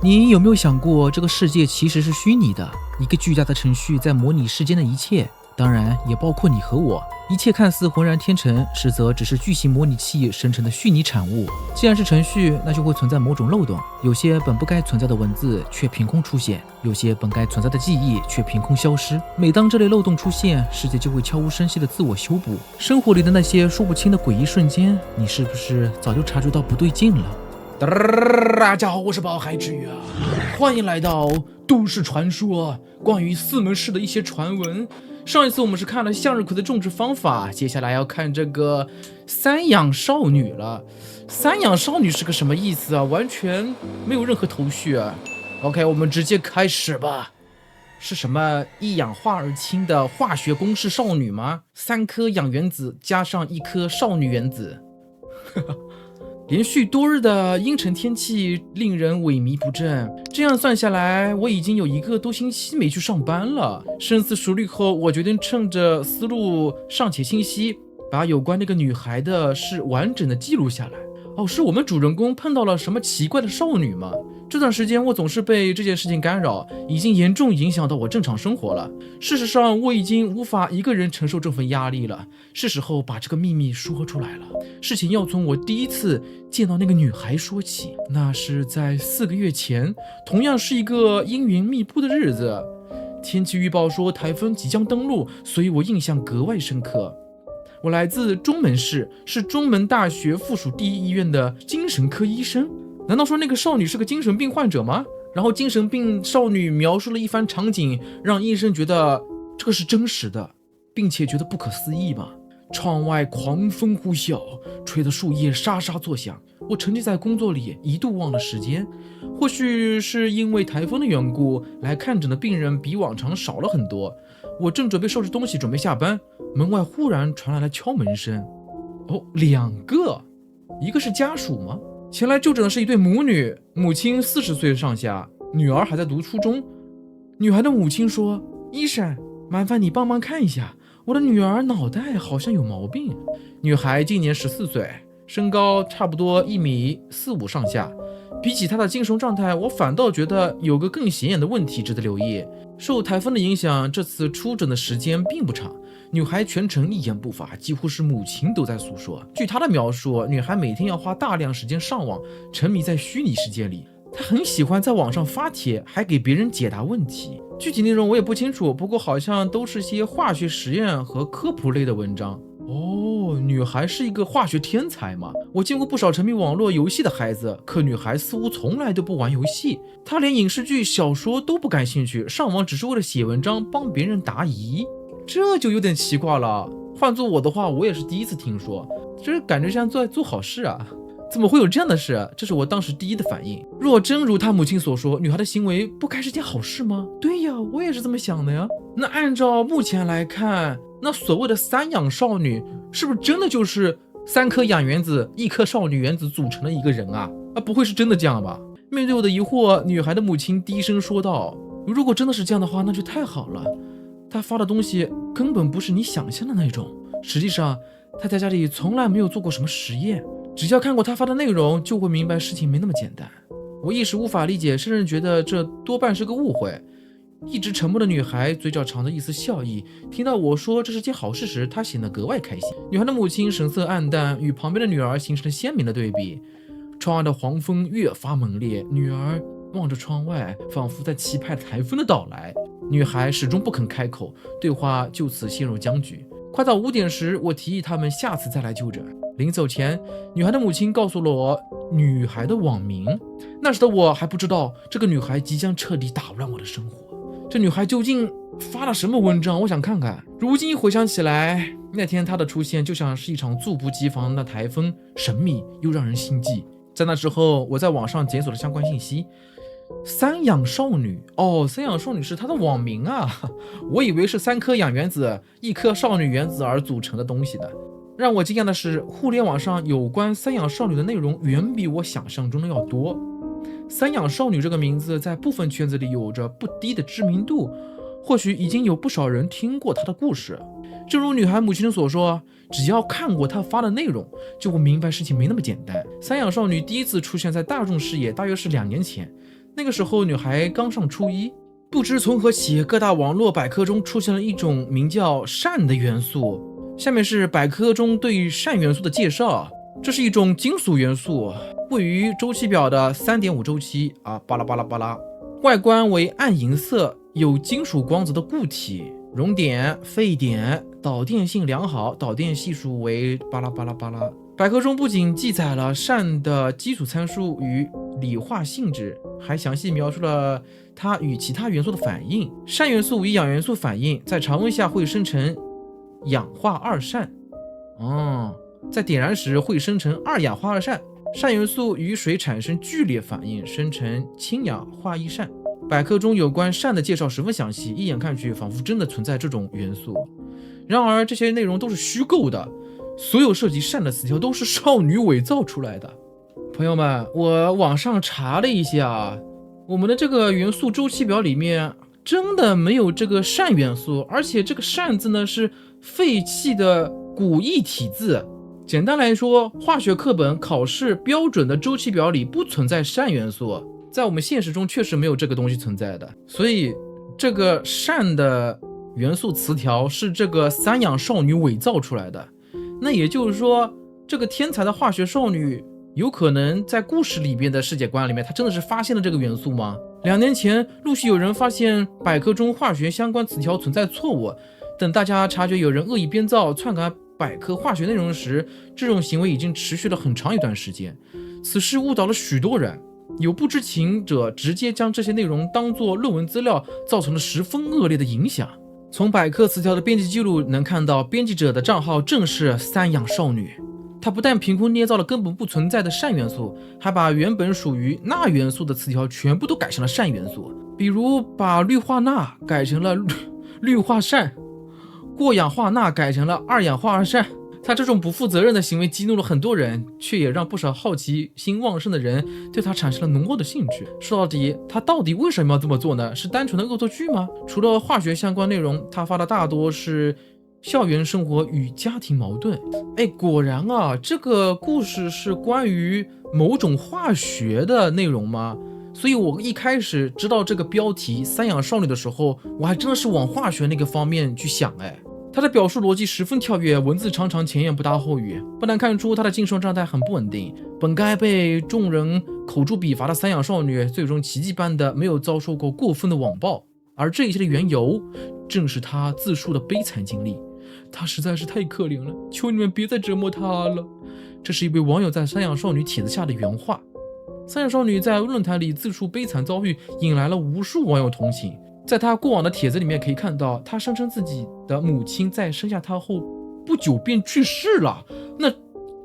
你有没有想过，这个世界其实是虚拟的，一个巨大的程序在模拟世间的一切，当然也包括你和我。一切看似浑然天成，实则只是巨型模拟器生成的虚拟产物。既然是程序，那就会存在某种漏洞，有些本不该存在的文字却凭空出现，有些本该存在的记忆却凭空消失。每当这类漏洞出现，世界就会悄无声息的自我修补。生活里的那些说不清的诡异瞬间，你是不是早就察觉到不对劲了？大家好，我是宝海之鱼啊，欢迎来到都市传说，关于四门市的一些传闻。上一次我们是看了向日葵的种植方法，接下来要看这个三养少女了。三养少女是个什么意思啊？完全没有任何头绪啊。OK， 我们直接开始吧。是什么一氧化二氢的化学公式少女吗？3颗氧原子加上1颗少女原子。连续多日的阴沉天气令人萎靡不振，这样算下来，我已经有1个多星期没去上班了。深思熟虑后，我决定趁着思路尚且清晰，把有关那个女孩的事完整的记录下来。是我们主人公碰到了什么奇怪的少女吗？这段时间我总是被这件事情干扰，已经严重影响到我正常生活了。事实上，我已经无法一个人承受这份压力了，是时候把这个秘密说出来了。事情要从我第一次见到那个女孩说起，那是在4个月前，同样是一个阴云密布的日子。天气预报说台风即将登陆，所以我印象格外深刻。我来自中门市，是中门大学附属第一医院的精神科医生。难道说那个少女是个精神病患者吗？然后精神病少女描述了一番场景，让医生觉得这个是真实的，并且觉得不可思议吗？窗外狂风呼啸，吹得树叶沙沙作响。我沉浸在工作里，一度忘了时间。或许是因为台风的缘故，来看诊的病人比往常少了很多。我正准备收拾东西准备下班，门外忽然传来了敲门声。2个，一个是家属吗？前来就诊的是一对母女，母亲40岁上下，女儿还在读初中。女孩的母亲说：“医生，麻烦你帮忙看一下，我的女儿脑袋好像有毛病。”女孩今年14岁，身高差不多1.45米上下。比起她的精神状态，我反倒觉得有个更显眼的问题值得留意。受台风的影响，这次出诊的时间并不长，女孩全程一言不发，几乎是母亲都在诉说。据她的描述，女孩每天要花大量时间上网，沉迷在虚拟世界里。她很喜欢在网上发帖，还给别人解答问题。具体内容我也不清楚，不过好像都是些化学实验和科普类的文章。女孩是一个化学天才嘛？我见过不少沉迷网络游戏的孩子，可女孩似乎从来都不玩游戏，她连影视剧、小说都不感兴趣，上网只是为了写文章帮别人答疑，这就有点奇怪了。换做我的话，我也是第一次听说，这感觉像在做好事啊。怎么会有这样的事？这是我当时第一的反应。若真如她母亲所说，女孩的行为不该是件好事吗？对呀，我也是这么想的呀。那按照目前来看，那所谓的三氧少女是不是真的就是3颗氧原子1颗少女原子组成的一个人啊？不会是真的这样吧？面对我的疑惑，女孩的母亲低声说道：“如果真的是这样的话，那就太好了。她发的东西根本不是你想象的那种。实际上，她在家里从来没有做过什么实验。只要看过她发的内容，就会明白事情没那么简单。”我一时无法理解，甚至觉得这多半是个误会。一直沉默的女孩嘴角藏着一丝笑意，听到我说这是件好事时，她显得格外开心。女孩的母亲神色暗淡，与旁边的女儿形成了鲜明的对比。窗外的黄风越发猛烈，女儿望着窗外，仿佛在期盼台风的到来。女孩始终不肯开口，对话就此陷入僵局。快到5点时，我提议他们下次再来就诊。临走前，女孩的母亲告诉了我女孩的网名。那时的我还不知道，这个女孩即将彻底打乱我的生活。这女孩究竟发了什么文章？我想看看。如今回想起来，那天她的出现就像是一场猝不及防的台风，神秘又让人心悸。在那之后，我在网上检索了相关信息。三氧少女，三氧少女是她的网名啊！我以为是3颗氧原子、1颗少女原子而组成的东西呢。让我惊讶的是，互联网上有关三氧少女的内容远比我想象中的要多。三氧少女这个名字在部分圈子里有着不低的知名度，或许已经有不少人听过她的故事。正如女孩母亲所说，只要看过她发的内容，就会明白事情没那么简单。三氧少女第一次出现在大众视野大约是2年前，那个时候女孩刚上初一，不知从何起，各大网络百科中出现了一种名叫氙的元素。下面是百科中对氙元素的介绍。这是一种金属元素，位于周期表的 3.5 周期巴拉巴拉巴拉，外观为暗银色，有金属光泽的固体，熔点、沸点、导电性良好，导电系数为巴拉巴拉巴拉。百科中不仅记载了氙的基础参数与理化性质，还详细描述了它与其他元素的反应。氙元素与氧元素反应，在常温下会生成氧化二氙。在点燃时会生成二氧化二氙，氙元素与水产生剧烈反应，生成氢氧化一氙。百科中有关氙的介绍十分详细，一眼看去仿佛真的存在这种元素。然而这些内容都是虚构的，所有涉及氙的词条都是少女伪造出来的。朋友们，我网上查了一下我们的这个元素周期表里面真的没有这个氙元素，而且这个氙字呢是废弃的古异体字。简单来说，化学课本考试标准的周期表里不存在氙元素，在我们现实中确实没有这个东西存在的。所以这个氙的元素词条是这个散养少女伪造出来的。那也就是说，这个天才的化学少女有可能在故事里边的世界观里面，她真的是发现了这个元素吗？2年前陆续有人发现百科中化学相关词条存在错误，等大家察觉有人恶意编造篡改百科化学内容时，这种行为已经持续了很长一段时间。此事误导了许多人，有不知情者直接将这些内容当作论文资料，造成了十分恶劣的影响。从百科词条的编辑记录能看到，编辑者的账号正是散养少女。他不但凭空捏造了根本不存在的氙元素，还把原本属于钠元素的词条全部都改成了氙元素，比如把氯化钠改成了氯化氙，过氧化钠改成了二氧化二氙。他这种不负责任的行为激怒了很多人，却也让不少好奇心旺盛的人对他产生了浓厚的兴趣。说到底，他到底为什么要这么做呢？是单纯的恶作剧吗？除了化学相关内容，他发的大多是校园生活与家庭矛盾。果然这个故事是关于某种化学的内容吗？所以我一开始知道这个标题散养少女的时候，我还真的是往化学那个方面去想。他的表述逻辑十分跳跃，文字常常前言不搭后语，不难看出他的精神状态很不稳定。本该被众人口诛笔伐的散养少女，最终奇迹般的没有遭受过过分的网暴，而这一切的缘由正是他自述的悲惨经历。他实在是太可怜了，求你们别再折磨他了。这是一位网友在散养少女帖子下的原话。散养少女在论坛里自述悲惨遭遇，引来了无数网友同情。在他过往的帖子里面可以看到，他声称自己的母亲在生下他后不久便去世了。那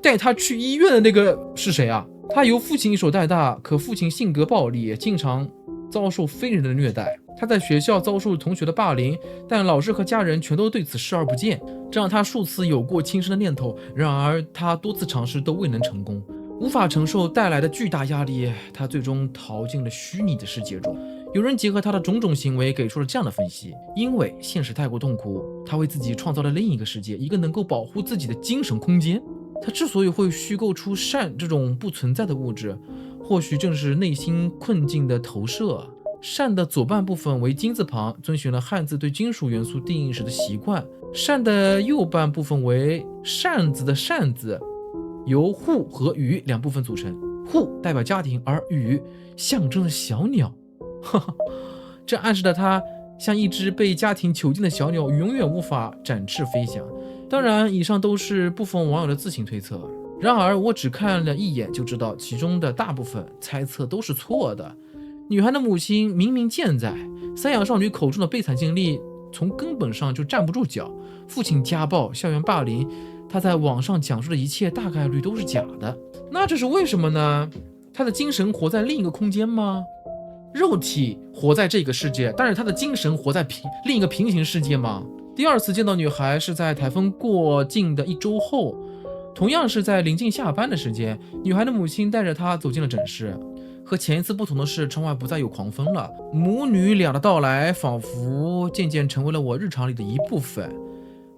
带他去医院的那个是谁啊？他由父亲一手带大，可父亲性格暴烈，经常遭受非人的虐待。他在学校遭受同学的霸凌，但老师和家人全都对此视而不见，这让他数次有过轻生的念头。然而他多次尝试都未能成功，无法承受带来的巨大压力，他最终逃进了虚拟的世界中。有人结合他的种种行为给出了这样的分析：因为现实太过痛苦，他为自己创造了另一个世界，一个能够保护自己的精神空间。他之所以会虚构出氙这种不存在的物质，或许正是内心困境的投射。氙的左半部分为金字旁，遵循了汉字对金属元素定义时的习惯。氙的右半部分为扇子的扇字，由户和羽两部分组成。户代表家庭，而羽象征了小鸟。这暗示了他像一只被家庭囚禁的小鸟，永远无法展翅飞翔。当然，以上都是部分网友的自行推测。然而，我只看了一眼就知道，其中的大部分猜测都是错的。女孩的母亲明明健在，散养少女口中的悲惨经历从根本上就站不住脚。父亲家暴、校园霸凌，她在网上讲述的一切大概率都是假的。那这是为什么呢？她的精神活在另一个空间吗？肉体活在这个世界，但是她的精神活在另一个平行世界吗？第二次见到女孩是在台风过境的1周后，同样是在临近下班的时间，女孩的母亲带着她走进了诊室。和前一次不同的是，窗外不再有狂风了。母女俩的到来仿佛渐渐成为了我日常里的一部分。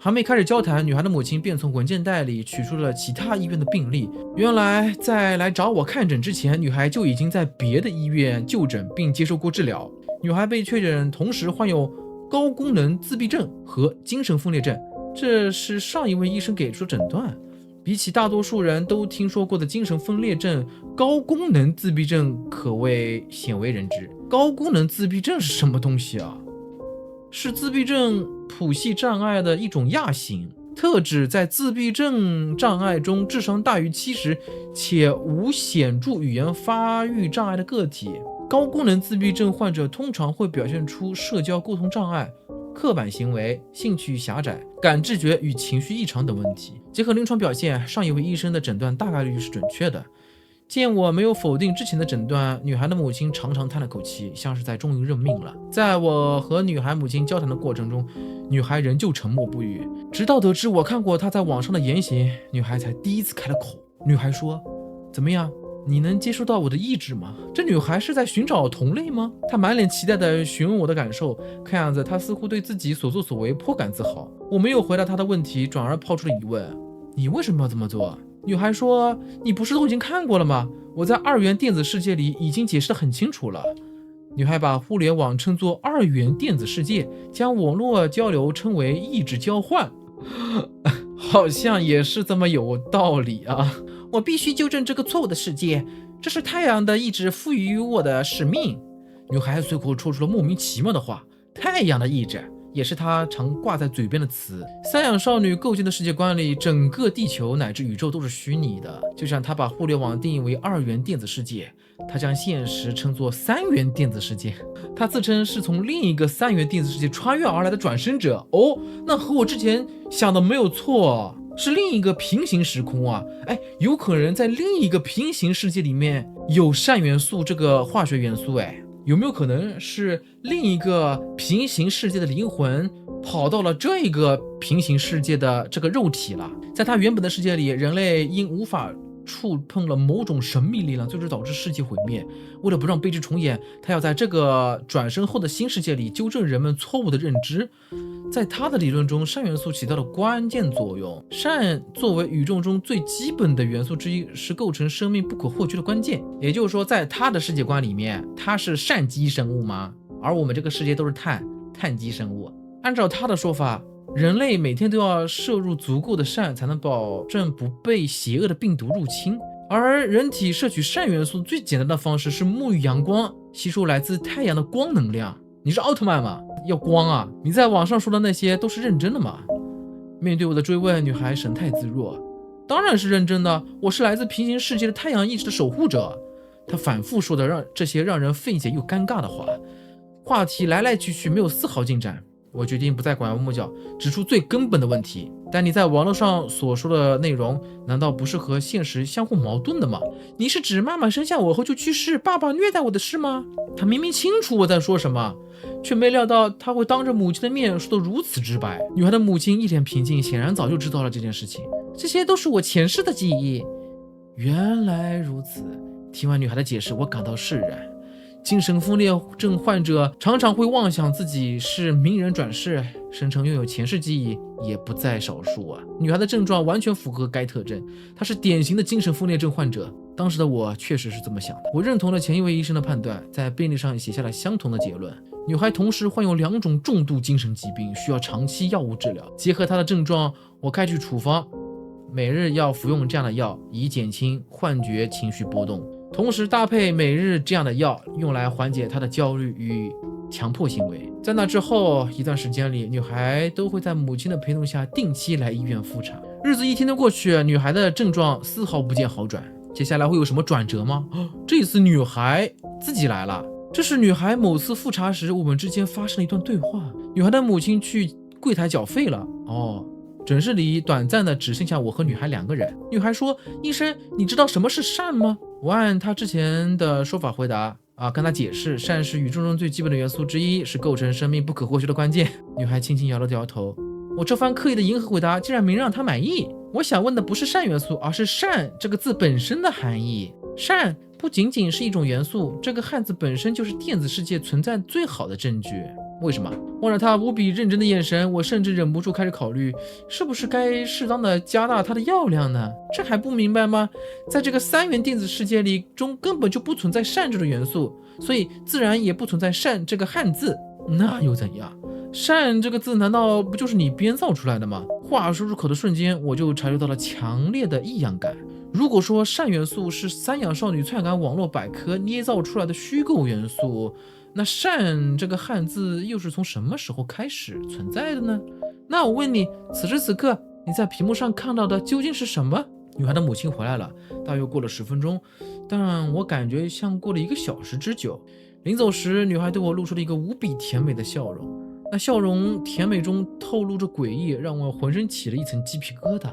还没开始交谈，女孩的母亲便从文件袋里取出了其他医院的病历。原来在来找我看诊之前，女孩就已经在别的医院就诊并接受过治疗。女孩被确诊同时患有高功能自闭症和精神分裂症，这是上一位医生给出的诊断。比起大多数人都听说过的精神分裂症，高功能自闭症可谓鲜为人知。高功能自闭症是什么东西啊？是自闭症谱系障碍的一种亚型，特指在自闭症障碍中智商大于70且无显著语言发育障碍的个体。高功能自闭症患者通常会表现出社交沟通障碍、刻板行为、兴趣狭窄、感知觉与情绪异常等问题。结合临床表现，上一位医生的诊断大概率是准确的。见我没有否定之前的诊断，女孩的母亲长长叹了口气，像是在终于认命了。在我和女孩母亲交谈的过程中，女孩仍旧沉默不语，直到得知我看过她在网上的言行，女孩才第一次开了口。女孩说：“怎么样？你能接受到我的意志吗？”这女孩是在寻找同类吗？她满脸期待地询问我的感受，看样子她似乎对自己所作所为颇感自豪。我没有回答她的问题，转而抛出了疑问：“你为什么要这么做？”女孩说：“你不是都已经看过了吗？我在二元电子世界里已经解释得很清楚了。”女孩把互联网称作二元电子世界，将网络交流称为意志交换，好像也是这么有道理啊。我必须纠正这个错误的世界，这是太阳的意志赋予我的使命。女孩随口说出了莫名其妙的话，太阳的意志也是她常挂在嘴边的词。三养少女构建的世界观里，整个地球乃至宇宙都是虚拟的，就像她把互联网定义为二元电子世界，她将现实称作三元电子世界。她自称是从另一个三元电子世界穿越而来的转生者。哦，那和我之前想的没有错，是另一个平行时空啊！哎，有可能在另一个平行世界里面有善元素这个化学元素，哎，有没有可能是另一个平行世界的灵魂跑到了这个平行世界的这个肉体了？在他原本的世界里，人类因无法触碰了某种神秘力量，最终导致世界毁灭。为了不让悲剧重演，他要在这个转生后的新世界里纠正人们错误的认知。在他的理论中，善元素起到了关键作用。善作为宇宙中最基本的元素之一，是构成生命不可或缺的关键。也就是说，在他的世界观里面，他是善基生物吗？而我们这个世界都是碳基生物。按照他的说法，人类每天都要摄入足够的善，才能保证不被邪恶的病毒入侵。而人体摄取善元素最简单的方式是沐浴阳光，吸收来自太阳的光能量。你是奥特曼吗？要光啊！你在网上说的那些都是认真的吗？面对我的追问，女孩神态自若。当然是认真的，我是来自平行世界的太阳意志的守护者。她反复说的这些让人费解又尴尬的话，话题来来去去，没有丝毫进展。我决定不再拐弯抹角，指出最根本的问题。但你在网络上所说的内容，难道不是和现实相互矛盾的吗？你是指妈妈生下我后就去世，爸爸虐待我的事吗？他明明清楚我在说什么，却没料到他会当着母亲的面说得如此直白。女孩的母亲一脸平静，显然早就知道了这件事情。这些都是我前世的记忆。原来如此。听完女孩的解释，我感到释然。精神分裂症患者常常会妄想自己是名人转世，声称拥有前世记忆也不在少数啊。女孩的症状完全符合该特征，她是典型的精神分裂症患者。当时的我确实是这么想的，我认同了前一位医生的判断，在病历上写下了相同的结论。女孩同时患有2种重度精神疾病，需要长期药物治疗。结合她的症状，我开具处方，每日要服用这样的药，以减轻幻觉、情绪波动。同时搭配每日这样的药，用来缓解她的焦虑与强迫行为。在那之后一段时间里，女孩都会在母亲的陪同下定期来医院复查。日子一天的过去，女孩的症状丝毫不见好转。接下来会有什么转折吗？这次女孩自己来了。这是女孩某次复查时，我们之间发生了一段对话。女孩的母亲去柜台缴费了。诊室里短暂的只剩下我和女孩2个人。女孩说：“医生，你知道什么是善吗？”我按她之前的说法回答，跟她解释，善是宇宙中最基本的元素之一，是构成生命不可或缺的关键。女孩轻轻摇了摇头。我这番刻意的迎合回答，竟然没让她满意。我想问的不是善元素，而是善这个字本身的含义。善不仅仅是一种元素，这个汉字本身就是电子世界存在最好的证据。为什么？望着他无比认真的眼神，我甚至忍不住开始考虑，是不是该适当的加大他的药量呢？这还不明白吗？在这个三元电子世界里中根本就不存在善这种元素，所以自然也不存在善这个汉字。那又怎样？善这个字难道不就是你编造出来的吗？话说出口的瞬间，我就察觉到了强烈的异样感。如果说善元素是三养少女篡改网络百科捏造出来的虚构元素，那善这个汉字又是从什么时候开始存在的呢？那我问你，此时此刻你在屏幕上看到的究竟是什么？女孩的母亲回来了，大约过了10分钟，但我感觉像过了1个小时之久。临走时，女孩对我露出了一个无比甜美的笑容，那笑容甜美中透露着诡异，让我浑身起了一层鸡皮疙瘩。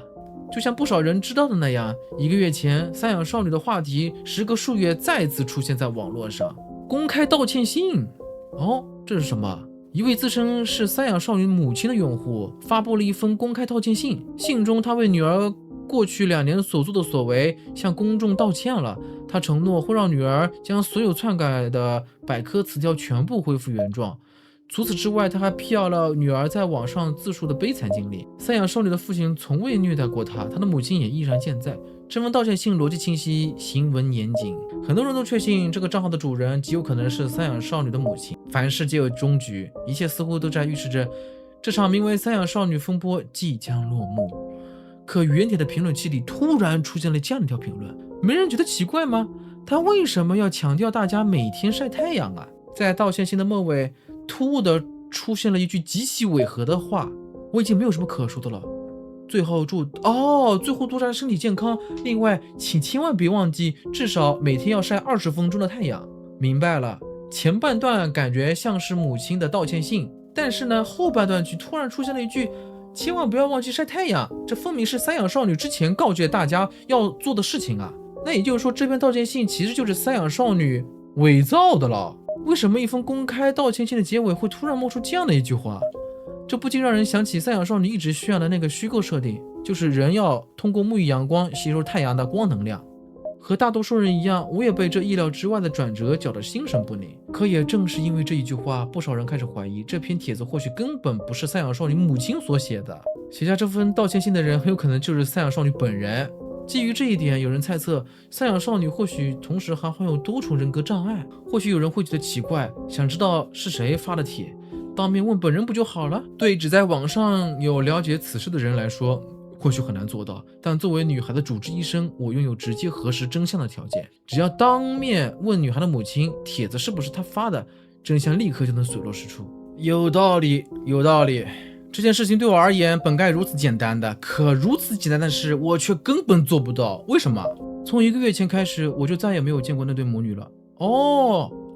就像不少人知道的那样，1个月前，三养少女的话题时隔数月再次出现在网络上。公开道歉信，哦，这是什么？一位自称是三养少女母亲的用户发布了一封公开道歉信，信中他为女儿过去2年所作的所为向公众道歉了。他承诺会让女儿将所有篡改的百科词条全部恢复原状。除此之外，他还辟谣了女儿在网上自述的悲惨经历。三养少女的父亲从未虐待过她，她的母亲也依然健在。这封道歉信逻辑清晰，行文严谨，很多人都确信这个账号的主人极有可能是三养少女的母亲。凡事皆有终局，一切似乎都在预示着这场名为三养少女风波即将落幕。可原帖的评论区里突然出现了这样一条评论，没人觉得奇怪吗？他为什么要强调大家每天晒太阳啊？在道歉信的末尾，突兀的出现了一句极其违和的话，我已经没有什么可说的了。最后祝大家身体健康。另外，请千万别忘记，至少每天要晒20分钟的太阳。明白了，前半段感觉像是母亲的道歉信，但是呢，后半段突然出现了一句千万不要忘记晒太阳，这分明是三养少女之前告诫大家要做的事情啊。那也就是说，这篇道歉信其实就是三养少女伪造的了。为什么一封公开道歉信的结尾会突然冒出这样的一句话？这不禁让人想起三养少女一直宣扬的那个虚构设定，就是人要通过沐浴阳光吸收太阳的光能量。和大多数人一样，我也被这意料之外的转折搅得心神不宁。可也正是因为这一句话，不少人开始怀疑这篇帖子或许根本不是三养少女母亲所写的，写下这份道歉信的人很有可能就是三养少女本人。基于这一点，有人猜测三养少女或许同时还患有多重人格障碍。或许有人会觉得奇怪，想知道是谁发的帖，当面问本人不就好了？对只在网上有了解此事的人来说，或许很难做到，但作为女孩的主治医生，我拥有直接核实真相的条件。只要当面问女孩的母亲帖子是不是她发的，真相立刻就能水落石出。有道理，有道理。这件事情对我而言本该如此简单的，可如此简单的事我却根本做不到。为什么？从1个月前开始，我就再也没有见过那对母女了。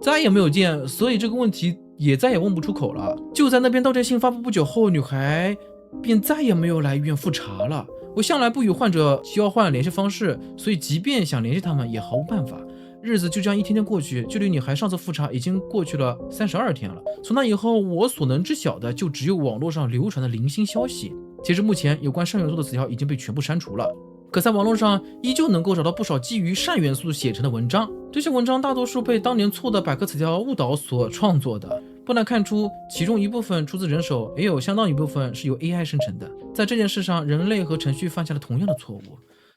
再也没有见，所以这个问题也再也问不出口了。就在那篇道歉信发布不久后，女孩便再也没有来医院复查了。我向来不与患者交换联系方式，所以即便想联系他们也毫无办法。日子就这样一天天过去，距离女孩上次复查已经过去了32天了。从那以后，我所能知晓的就只有网络上流传的零星消息。截至目前，有关善元素的词条已经被全部删除了，可在网络上依旧能够找到不少基于善元素写成的文章。这些文章大多数被当年错的百科词条误导所创作的，不难看出其中一部分出自人手，也有相当一部分是由 AI 生成的。在这件事上，人类和程序犯下了同样的错误。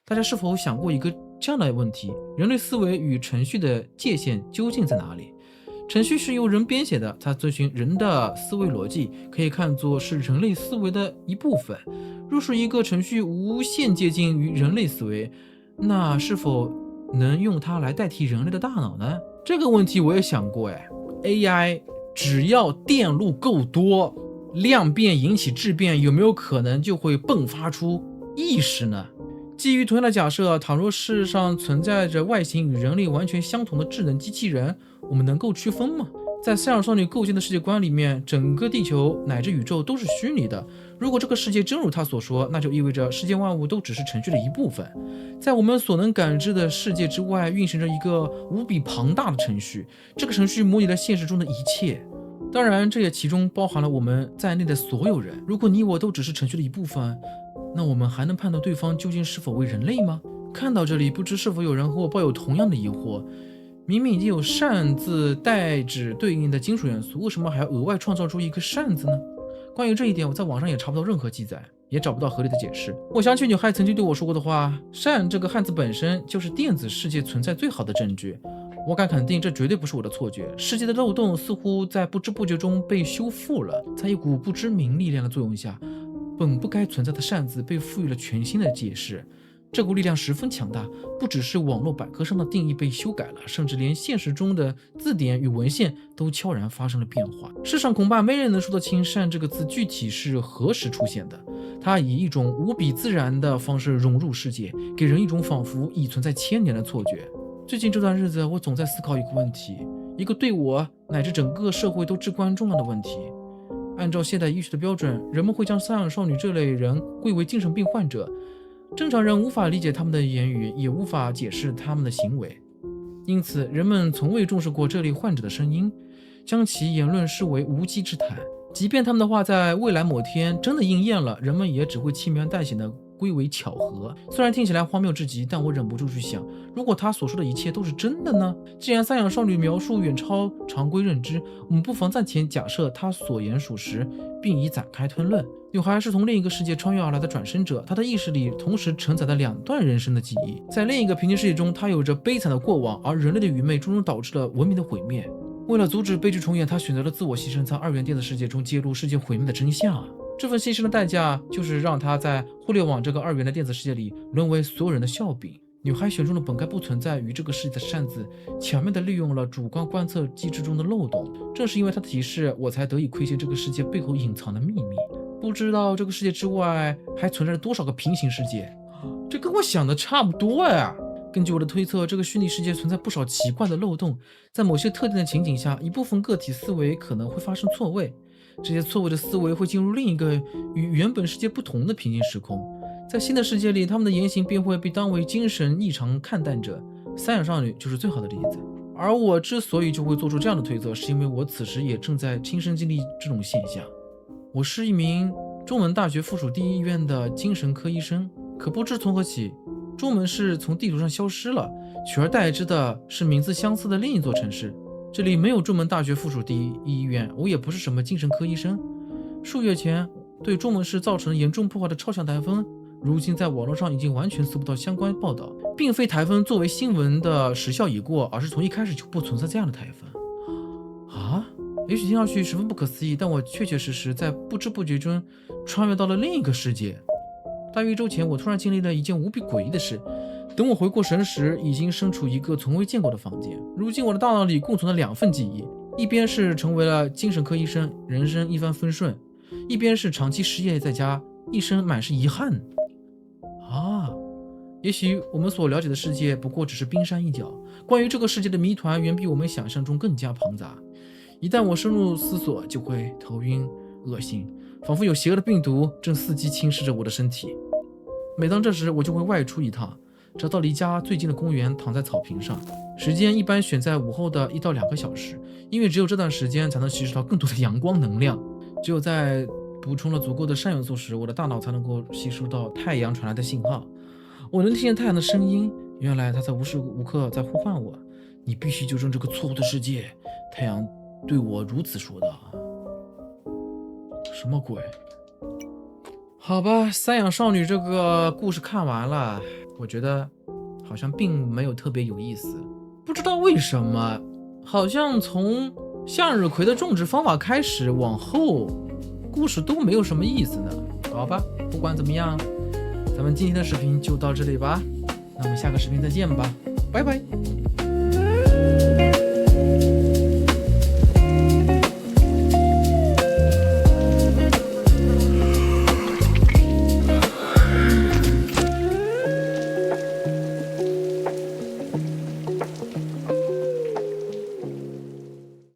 大家是否想过一个这样的问题：人类思维与程序的界限究竟在哪里？程序是由人编写的，它遵循人的思维逻辑，可以看作是人类思维的一部分。若是一个程序无限接近于人类思维，那是否能用它来代替人类的大脑呢？这个问题我也想过。AI 只要电路够多，量变引起质变，有没有可能就会迸发出意识呢？基于同样的假设，倘若世上存在着外形与人类完全相同的智能机器人，我们能够区分吗？在三养少女构建的世界观里面，整个地球乃至宇宙都是虚拟的。如果这个世界真如他所说，那就意味着世界万物都只是程序的一部分。在我们所能感知的世界之外，运行着一个无比庞大的程序，这个程序模拟了现实中的一切。当然，这也其中包含了我们在内的所有人。如果你我都只是程序的一部分，那我们还能判断对方究竟是否为人类吗？看到这里，不知是否有人和我抱有同样的疑惑。明明已经有扇字代指对应的金属元素，为什么还要额外创造出一个扇子呢？关于这一点，我在网上也查不到任何记载，也找不到合理的解释。我想起女孩曾经对我说过的话，扇这个汉字本身就是电子世界存在最好的证据。我敢肯定，这绝对不是我的错觉。世界的漏洞似乎在不知不觉中被修复了，在一股不知名力量的作用下，本不该存在的扇子被赋予了全新的解释。这股力量十分强大，不只是网络百科上的定义被修改了，甚至连现实中的字典与文献都悄然发生了变化。世上恐怕没人能说得清善这个字具体是何时出现的。它以一种无比自然的方式融入世界，给人一种仿佛已存在千年的错觉。最近这段日子，我总在思考一个问题，一个对我乃至整个社会都至关重要的问题。按照现代医学的标准，人们会将三养少女这类人归为精神病患者。正常人无法理解他们的言语，也无法解释他们的行为，因此人们从未重视过这类患者的声音，将其言论视为无稽之谈。即便他们的话在未来某天真的应验了，人们也只会轻描淡写的归为巧合。虽然听起来荒谬至极，但我忍不住去想，如果他所说的一切都是真的呢？既然三养少女描述远超常规认知，我们不妨暂且假设他所言属实，并以展开推论。女孩是从另一个世界穿越而来的转生者，她的意识里同时承载了两段人生的记忆。在另一个平行世界中，她有着悲惨的过往，而人类的愚昧终究导致了文明的毁灭。为了阻止悲剧重演，她选择了自我牺牲，在二元电子世界中揭露世界毁灭的真相。这份牺牲的代价就是让她在互联网这个二元的电子世界里沦为所有人的笑柄。女孩选中了本该不存在于这个世界的扇子，巧妙地利用了主观观测机制中的漏洞。正是因为她的提示，我才得以窥见这个世界背后隐藏的秘密。不知道这个世界之外还存在着多少个平行世界，这跟我想的差不多呀。根据我的推测，这个虚拟世界存在不少奇怪的漏洞，在某些特定的情景下，一部分个体思维可能会发生错位，这些错位的思维会进入另一个与原本世界不同的平行时空。在新的世界里，他们的言行便会被当为精神异常看待者。三养少女就是最好的例子。而我之所以就会做出这样的推测，是因为我此时也正在亲身经历这种现象。我是一名中文大学附属第一医院的精神科医生，可不知从何起，中门市从地图上消失了，取而代之的是名字相似的另一座城市。这里没有中门大学附属第一医院，我也不是什么精神科医生。数月前对中门市造成严重破坏的超强台风，如今在网络上已经完全搜不到相关报道，并非台风作为新闻的时效已过，而是从一开始就不存在这样的台风啊。也许听上去十分不可思议，但我确确实实在不知不觉中穿越到了另一个世界。大约1周前，我突然经历了一件无比诡异的事。等我回过神时，已经身处一个从未见过的房间。如今我的大脑里共存了2份记忆，一边是成为了精神科医生，人生一帆风顺；一边是长期失业在家，一生满是遗憾。也许我们所了解的世界不过只是冰山一角，关于这个世界的谜团远比我们想象中更加庞杂。一旦我深入思索，就会头晕恶心，仿佛有邪恶的病毒正伺机侵蚀着我的身体。每当这时，我就会外出一趟，找到离家最近的公园，躺在草坪上，时间一般选在午后的1到2个小时，因为只有这段时间才能吸收到更多的阳光能量。只有在补充了足够的善元素时，我的大脑才能够吸收到太阳传来的信号。我能听见太阳的声音，原来它在无时无刻在呼唤我：你必须纠正这个错误的世界。太阳对我如此说道。什么鬼？好吧，三养少女这个故事看完了，我觉得好像并没有特别有意思。不知道为什么，好像从向日葵的种植方法开始往后，故事都没有什么意思呢。好吧，不管怎么样，咱们今天的视频就到这里吧，那我们下个视频再见吧，拜拜。